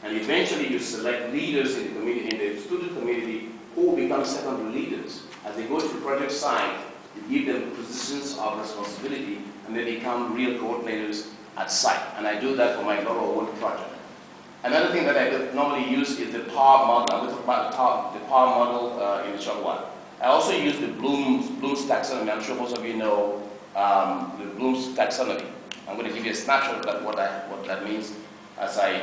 And eventually you select leaders in the community, in the student community, who will become secondary leaders. As they go to the project site, you give them positions of responsibility, and they become real coordinators at site. And I do that for my Global World project. Another thing that I normally use is the PAR model. I'm going to talk about the PAR model in a short while. I also use the Bloom's taxonomy. I'm sure most of you know the Bloom's taxonomy. I'm going to give you a snapshot of what that means as I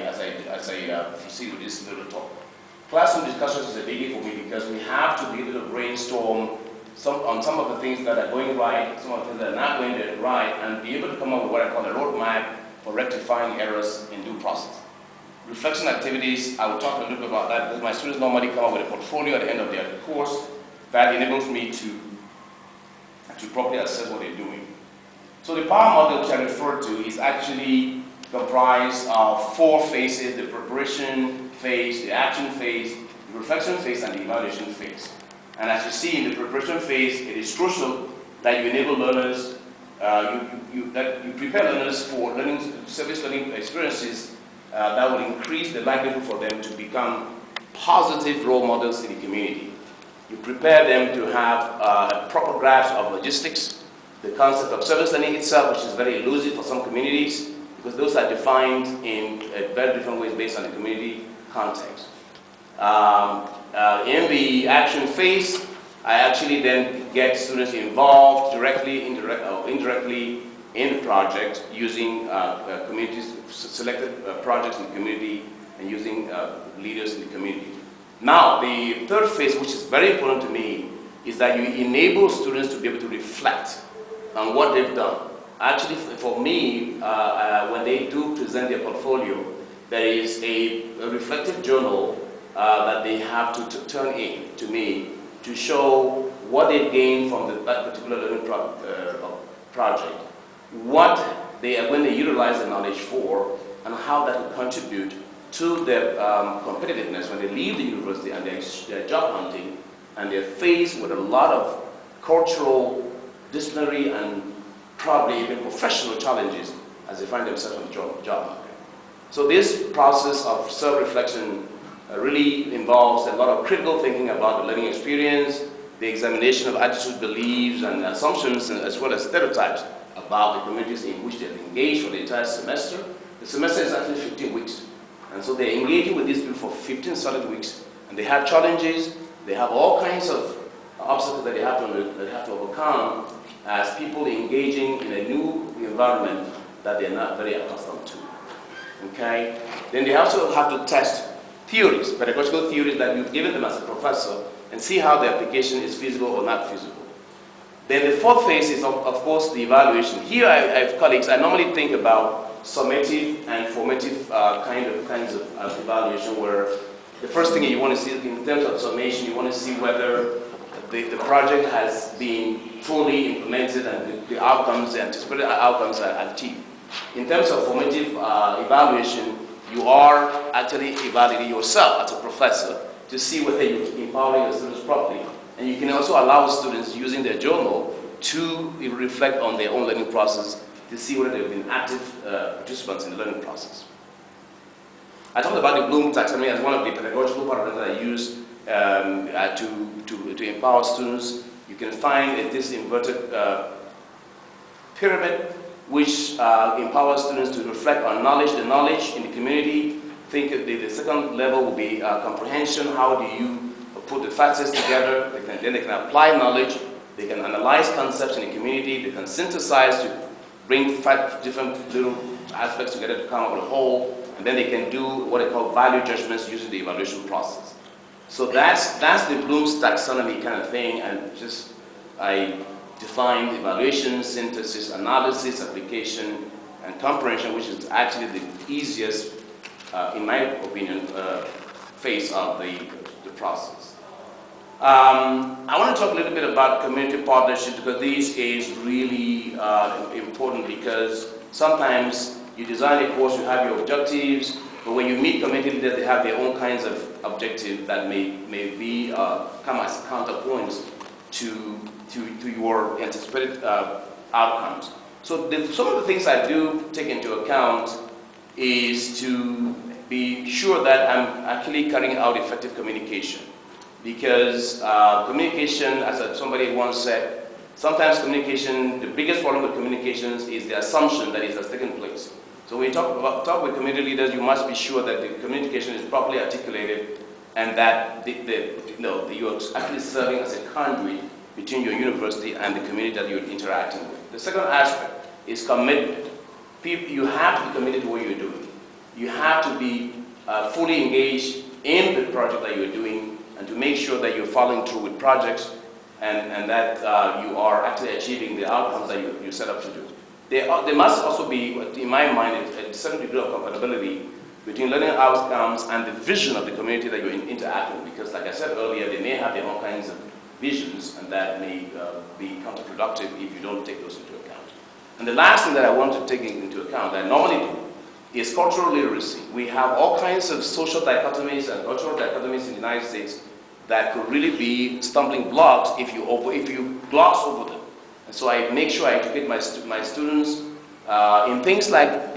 proceed with this little talk. Classroom discussions is a biggie for me because we have to be able to brainstorm on some of the things that are going right, some of the things that are not going right, and be able to come up with what I call a roadmap for rectifying errors in due process. Reflection activities, I will talk a little bit about that because my students normally come up with a portfolio at the end of their course that enables me to properly assess what they're doing. So the POWER model, which I referred to, is actually comprised of 4 phases: the preparation phase, the action phase, the reflection phase, and the evaluation phase. And as you see in the preparation phase, it is crucial that you enable learners, that you prepare learners for service learning experiences that will increase the likelihood for them to become positive role models in the community. You prepare them to have a proper grasp of logistics, the concept of service learning itself, which is very elusive for some communities, because those are defined in very different ways based on the community context. In the action phase, I actually then get students involved directly, indirectly in the project using communities, selected projects in the community, and using leaders in the community. Now, the third phase, which is very important to me, is that you enable students to be able to reflect on what they've done. Actually, for me, when they do present their portfolio, there is a reflective journal that they have to turn in to me to show what they gained from that particular learning project, when they utilize the knowledge for, and how that will contribute to their competitiveness when they leave the university and they're job hunting, and they're faced with a lot of cultural, disciplinary, and probably even professional challenges as they find themselves on the job market. So this process of self-reflection really involves a lot of critical thinking about the learning experience, the examination of attitudes, beliefs, and assumptions, as well as stereotypes about the communities in which they've engaged for the entire semester. The semester is actually 15 weeks. And so they're engaging with these people for 15 solid weeks. And they have challenges, they have all kinds of obstacles that they have to overcome as people engaging in a new environment that they're not very accustomed to. Okay? Then they also have to test theories, pedagogical theories that you've given them as a professor, and see how the application is feasible or not feasible. Then the fourth phase is, of course, the evaluation. Here, I have colleagues, I normally think about summative and formative kinds of evaluation, where the first thing you want to see in terms of summation, you want to see whether the project has been fully implemented and the outcomes, the anticipated outcomes are achieved. In terms of formative evaluation, you are actually evaluating yourself as a professor to see whether you're empowering your students properly. And you can also allow students using their journal to reflect on their own learning process to see whether they've been active participants in the learning process. I talked about the Bloom taxonomy as one of the pedagogical paradigms that I use to empower students. You can find this inverted pyramid which empowers students to reflect on the knowledge in the community. Think the second level will be comprehension. How do you put the factors together? Then they can apply knowledge. They can analyze concepts in the community. They can synthesize to bring 5 different little aspects together to come up with a whole. And then they can do what they call value judgments using the evaluation process. So that's the Bloom's taxonomy kind of thing. And I define evaluation, synthesis, analysis, application, and comprehension, which is actually the easiest, in my opinion, phase of the process. I want to talk a little bit about community partnerships, because this is really important, because sometimes you design a course, you have your objectives, but when you meet community leaders, they have their own kinds of objectives that may come as counterpoints to your anticipated outcomes. So some of the things I do take into account is to be sure that I'm actually carrying out effective communication. Because communication, as somebody once said, sometimes communication, the biggest problem with communications is the assumption that it has taken place. So when you talk with community leaders, you must be sure that the communication is properly articulated and that you're actually serving as a conduit between your university and the community that you're interacting with. The second aspect is commitment. You have to be committed to what you're doing. You have to be fully engaged in the project that you're doing and to make sure that you're following through with projects and that you are actually achieving the outcomes that you set up to do. There must also be, in my mind, a certain degree of compatibility between learning outcomes and the vision of the community that you're interacting with. Because like I said earlier, they may have their own kinds of visions and that may be counterproductive if you don't take those into account. And the last thing that I want to take into account that I normally do is cultural literacy. We have all kinds of social dichotomies and cultural dichotomies in the United States that could really be stumbling blocks if you gloss over them. And so I make sure I educate my students in things like,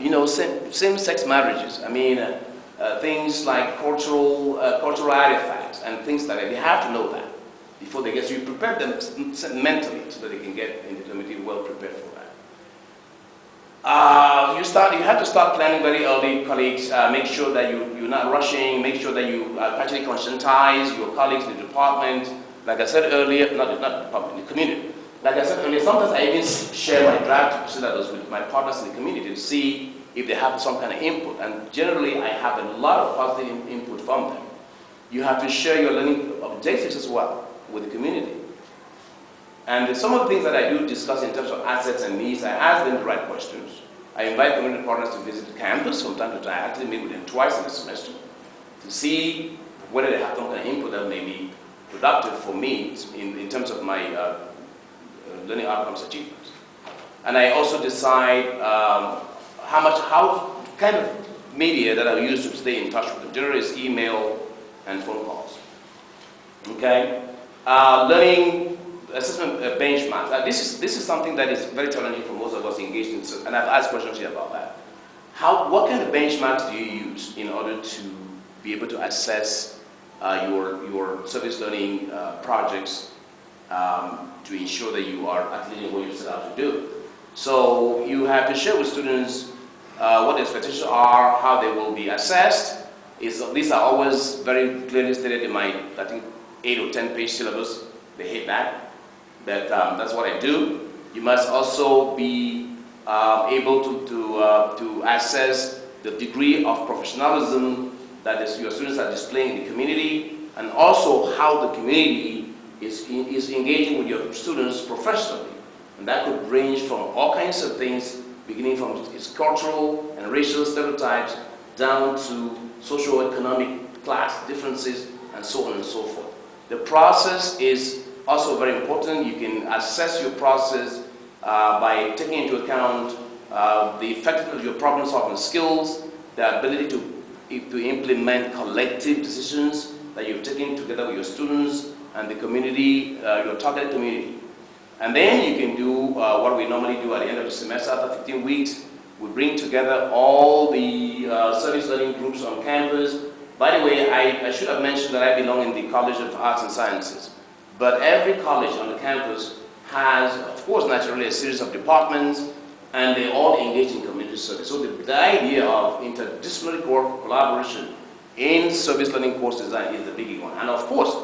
same-sex marriages. I mean, things like cultural artifacts and things like that. They have to know that before they get. So you prepare them mentally so that they can get into the community well prepared for that. You have to start planning very early, colleagues. Make sure that you're not rushing. Make sure that you actually conscientize your colleagues in the department. Like I said earlier, not the department, the community. Like I said earlier, sometimes I even share my draft syllabus with my partners in the community to see if they have some kind of input. And generally, I have a lot of positive input from them. You have to share your learning objectives as well with the community. And some of the things that I do discuss in terms of assets and needs, I ask them the right questions. I invite community partners to visit the campus from time to time. I actually meet with them twice in the semester to see whether they have some kind of input that may be productive for me in terms of my learning outcomes achievements. And I also decide how kind of media that I use to stay in touch with them. Generally, it's email and phone calls. Okay, learning assessment benchmarks. This is something that is very challenging for most of us engaged in, and I've asked questions here about that. What kind of benchmarks do you use in order to be able to assess your service learning projects to ensure that you are actually doing what you set out to do? So you have to share with students what the expectations are, how they will be assessed. These are always very clearly stated in my, I think, 8 or 10 page syllabus. They hate that. That's what I do. You must also be able to assess the degree of professionalism that your students are displaying in the community, and also how the community is engaging with your students professionally. And that could range from all kinds of things, beginning from its cultural and racial stereotypes down to socio-economic class differences and so on and so forth. The process is also very important. You can assess your process by taking into account the effectiveness of your problem-solving skills, the ability to implement collective decisions that you've taken together with your students and the community, your target community. And then you can do what we normally do at the end of the semester. After 15 weeks, we bring together all the service learning groups on campus. By the way, I should have mentioned that I belong in the College of Arts and Sciences. But every college on the campus has, of course, naturally a series of departments, and they all engage in community service. So the idea of interdisciplinary collaboration in service learning course design is the biggie one. And of course,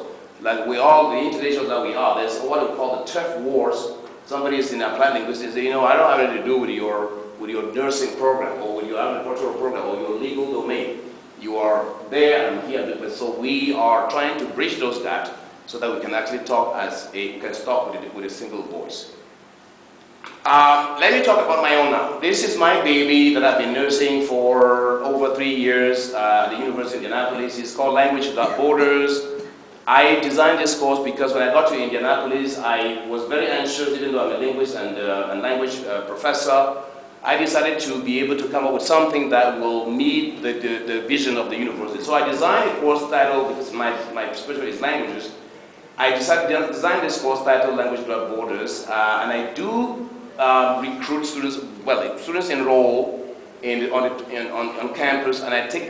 like the intellectuals that we are, there's what we call the turf wars. Somebody is in applied linguistics and say, I don't have anything to do with your nursing program or with your agricultural program or your legal domain. You are there and here, so we are trying to bridge those gaps so that we can actually talk with a single voice. Let me talk about my own now. This is my baby that I've been nursing for over 3 years at the University of Indianapolis. It's called Language Without Borders. I designed this course because when I got to Indianapolis, I was very anxious, even though I'm a linguist and language professor. I decided to be able to come up with something that will meet the vision of the university. So I designed a course title, because my specialty is languages. I decided to design this course titled Language Without Borders, and I do recruit students, students enroll on campus, and I take